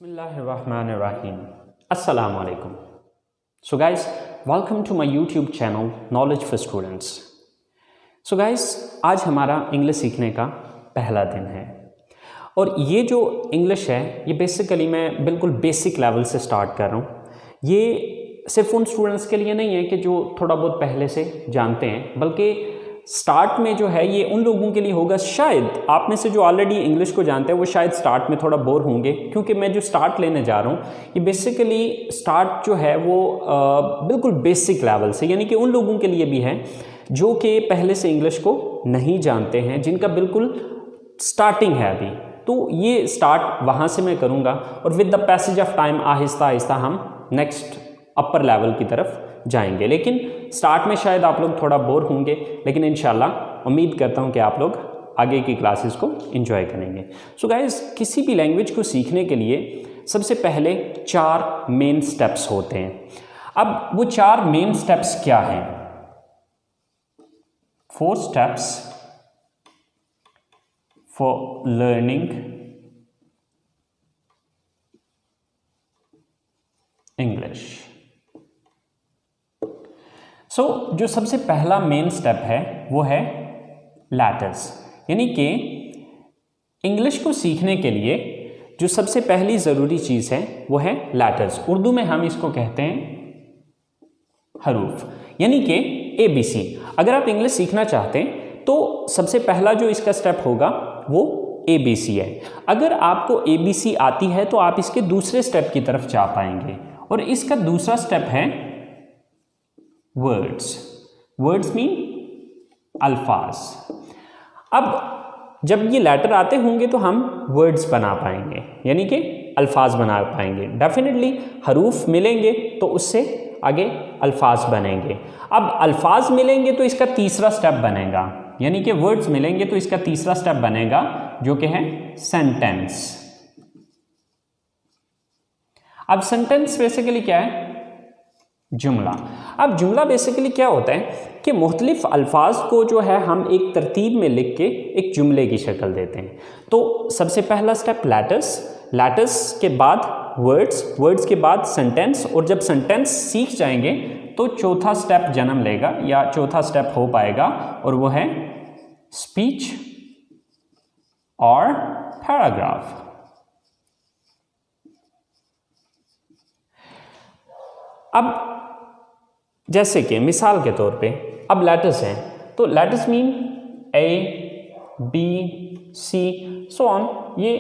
Bismillahirrahmanirrahim. Assalamu alaikum. So guys, welcome to my YouTube channel Knowledge for Students. So guys, आज हमारा English सीखने का पहला दिन है और ये जो इंग्लिश है ये बेसिकली मैं बिल्कुल बेसिक लेवल से स्टार्ट कर रहा हूँ। ये सिर्फ उन स्टूडेंट्स के लिए नहीं है कि जो थोड़ा बहुत पहले से जानते हैं, बल्कि स्टार्ट में जो है ये उन लोगों के लिए होगा, शायद आप में से जो ऑलरेडी इंग्लिश को जानते हैं वो शायद स्टार्ट में थोड़ा बोर होंगे, क्योंकि मैं जो स्टार्ट लेने जा रहा हूँ ये बेसिकली स्टार्ट जो है वो बिल्कुल बेसिक लेवल से, यानी कि उन लोगों के लिए भी है जो कि पहले से इंग्लिश को नहीं जानते हैं, जिनका बिल्कुल स्टार्टिंग है अभी। तो ये स्टार्ट वहाँ से मैं करूँगा और with the passage of time Aahista Aahista हम नेक्स्ट अपर लेवल की तरफ जाएंगे। लेकिन स्टार्ट में शायद आप लोग थोड़ा बोर होंगे, लेकिन इंशाल्लाह उम्मीद करता हूँ कि आप लोग आगे की क्लासेस को एंजॉय करेंगे। सो गाइस, किसी भी लैंग्वेज को सीखने के लिए सबसे पहले 4 मेन स्टेप्स होते हैं। अब वो 4 मेन स्टेप्स क्या हैं? 4 स्टेप्स फॉर लर्निंग इंग्लिश। सो जो सबसे पहला मेन स्टेप है वो है लेटर्स, यानी कि इंग्लिश को सीखने के लिए जो सबसे पहली ज़रूरी चीज़ है वो है लेटर्स। उर्दू में हम इसको कहते हैं हरूफ, यानी कि ABC। अगर आप इंग्लिश सीखना चाहते हैं तो सबसे पहला जो इसका स्टेप होगा वो ABC है। अगर आपको ABC आती है तो आप इसके दूसरे स्टेप की तरफ जा पाएंगे, और इसका दूसरा स्टेप है वर्ड्स। वर्ड्स मीन अल्फाज। अब जब ये लेटर आते होंगे तो हम वर्ड्स बना पाएंगे, यानी कि अल्फाज बना पाएंगे। डेफिनेटली हरूफ मिलेंगे तो उससे आगे अल्फाज बनेंगे। अब अल्फाज मिलेंगे तो इसका तीसरा स्टेप बनेगा, यानी कि वर्ड्स मिलेंगे तो इसका तीसरा स्टेप बनेगा जो कि है सेंटेंस। अब सेंटेंस बेसिकली क्या है? जुमला। अब जुमला बेसिकली क्या होता है कि मुख्तलिफ अल्फाज को जो है हम एक तरतीब में लिख के एक जुमले की शक्ल देते हैं। तो सबसे पहला स्टेप लेटर्स, लेटर्स के बाद वर्ड्स, वर्ड्स के बाद सेंटेंस, और जब सेंटेंस सीख जाएंगे तो चौथा स्टेप जन्म लेगा या चौथा स्टेप हो पाएगा, और वो है स्पीच और पैराग्राफ। अब जैसे कि मिसाल के तौर पे अब लेटर्स हैं, तो letters mean A, B, C so on, ये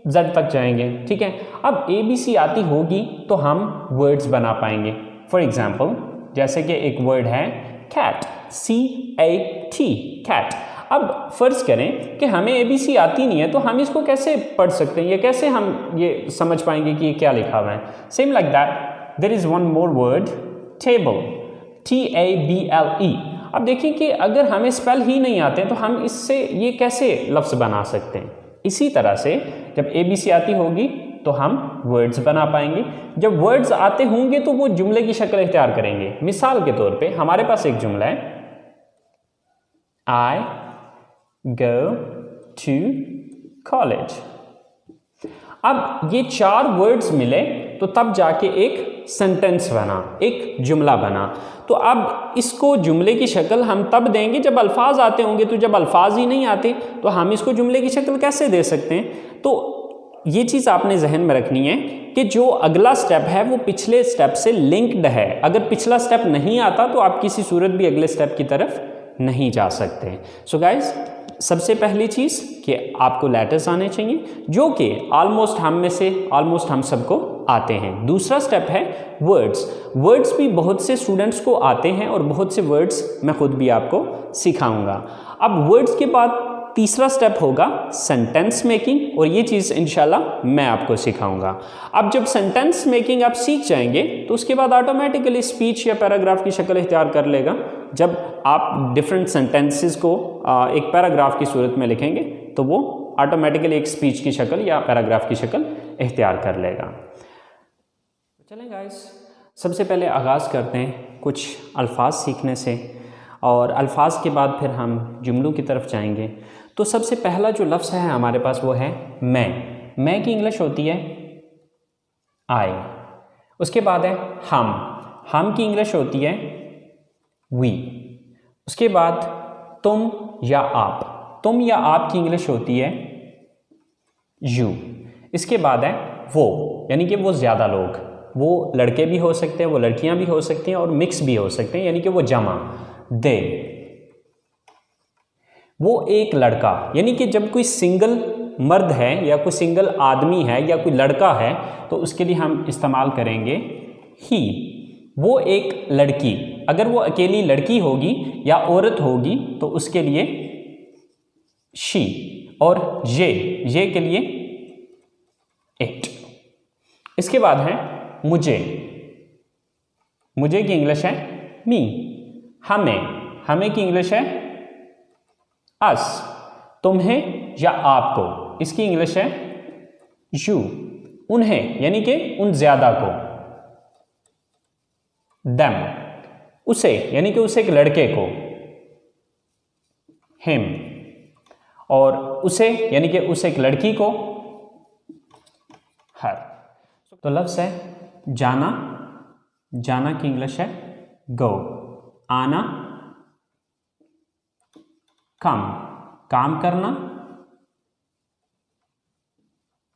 Z तक जाएंगे, ठीक है। अब ABC आती होगी तो हम वर्ड्स बना पाएंगे। फॉर एग्जाम्पल जैसे कि एक वर्ड है कैट, CAT, कैट। अब फर्ज करें कि हमें ABC आती नहीं है तो हम इसको कैसे पढ़ सकते हैं, या कैसे हम ये समझ पाएंगे कि ये क्या लिखा हुआ है? Same like that there is one more word, table, TABLE। अब देखिए कि अगर हमें स्पेल ही नहीं आते तो हम इससे ये कैसे लफ्ज़ बना सकते हैं? इसी तरह से जब ABC आती होगी तो हम वर्ड्स बना पाएंगे। जब वर्ड्स आते होंगे तो वो जुमले की शक्ल इख्तियार करेंगे। मिसाल के तौर पे हमारे पास एक जुमला है, I go to college। अब ये 4 वर्ड्स मिले तो तब जाके एक सेंटेंस बना, एक जुमला बना। तो अब इसको जुमले की शक्ल हम तब देंगे जब अल्फाज आते होंगे। तो जब अल्फाज ही नहीं आते तो हम इसको जुमले की शक्ल कैसे दे सकते हैं? तो ये चीज़ आपने जहन में रखनी है कि जो अगला स्टेप है वो पिछले स्टेप से लिंक्ड है। अगर पिछला स्टेप नहीं आता तो आप किसी सूरत भी अगले स्टेप की तरफ नहीं जा सकते। सो गाइज, सबसे पहली चीज़ कि आपको लेटर्स आने चाहिए, जो कि ऑलमोस्ट हम सबको आते हैं। दूसरा स्टेप है वर्ड्स। वर्ड्स भी बहुत से स्टूडेंट्स को आते हैं और बहुत से वर्ड्स मैं खुद भी आपको सिखाऊंगा। अब वर्ड्स के बाद तीसरा स्टेप होगा सेंटेंस मेकिंग, और ये चीज़ इंशाल्लाह मैं आपको सिखाऊंगा। अब जब सेंटेंस मेकिंग आप सीख जाएंगे तो उसके बाद ऑटोमेटिकली स्पीच या पैराग्राफ की शक्ल इख्तियार कर लेगा। जब आप डिफरेंट सेंटेंसेस को एक पैराग्राफ की सूरत में लिखेंगे तो वो ऑटोमेटिकली एक स्पीच की शक्ल या पैराग्राफ की शक्ल इख्तियार कर लेगा। चलें गाइस, सबसे पहले आगाज़ करते हैं कुछ अल्फाज सीखने से, और अल्फाज के बाद फिर हम जुमलों की तरफ जाएंगे। तो सबसे पहला जो लफ्ज़ है हमारे पास वो है मैं। मैं की इंग्लिश होती है आई। उसके बाद है हम की इंग्लिश होती है वी। उसके बाद तुम या आप की इंग्लिश होती है यू। इसके बाद है वो, यानी कि वो ज़्यादा लोग, वो लड़के भी हो सकते हैं, वो लड़कियां भी हो सकती हैं और मिक्स भी हो सकते हैं, यानी कि वो जमा, दे। वो एक लड़का, यानी कि जब कोई सिंगल मर्द है या कोई सिंगल आदमी है या कोई लड़का है तो उसके लिए हम इस्तेमाल करेंगे ही। वो एक लड़की, अगर वो अकेली लड़की होगी या औरत होगी तो उसके लिए शी। और ये के लिए इट। इसके बाद है मुझे की इंग्लिश है मी। हमें की इंग्लिश है अस। तुम्हें या आपको, इसकी इंग्लिश है यू। उन्हें, यानी कि उन ज्यादा को, देम। उसे, यानी कि उसे एक लड़के को, हिम। और उसे, यानी कि उसे एक लड़की को, हर। तो लफ्ज़ है जाना की इंग्लिश है गो। आना काम करना,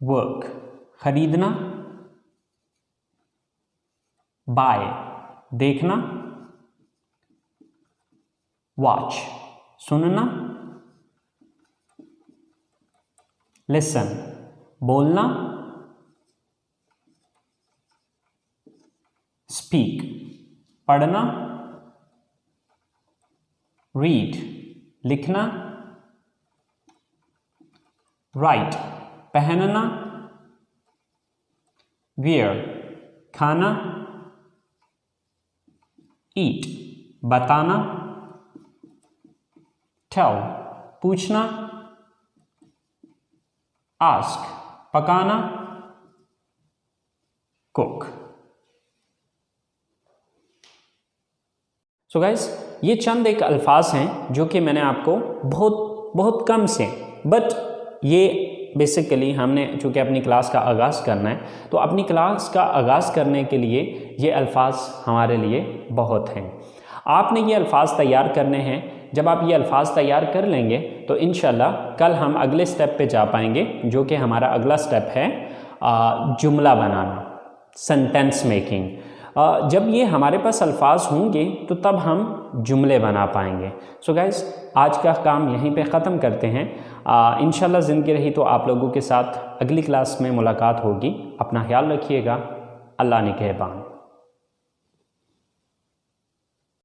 वर्क खरीदना, बाय देखना, वॉच सुनना, लिसन बोलना, स्पीक पढ़ना, रीड लिखना, राइट पहनना, वियर खाना, ईट बताना, टेल पूछना, आस्क पकाना, कुक। सो गाइस, ये चंद एक अल्फाज हैं जो कि मैंने आपको बहुत कम से, बट ये बेसिकली हमने चूँकि अपनी क्लास का आगाज़ करना है तो अपनी क्लास का आगाज़ करने के लिए ये अल्फाज हमारे लिए बहुत हैं। आपने ये अल्फाज तैयार करने हैं। जब आप ये अल्फाज तैयार कर लेंगे तो इंशाल्लाह कल हम अगले स्टेप पे जा पाएंगे, जो कि हमारा अगला स्टेप है जुमला बनाना, सेंटेंस मेकिंग। जब ये हमारे पास अल्फाज होंगे तो तब हम जुमले बना पाएंगे। सो गाइस, आज का काम यहीं पे ख़त्म करते हैं। इंशाल्लाह ज़िंदगी रही तो आप लोगों के साथ अगली क्लास में मुलाकात होगी। अपना ख्याल रखिएगा। अल्लाह निगहबान।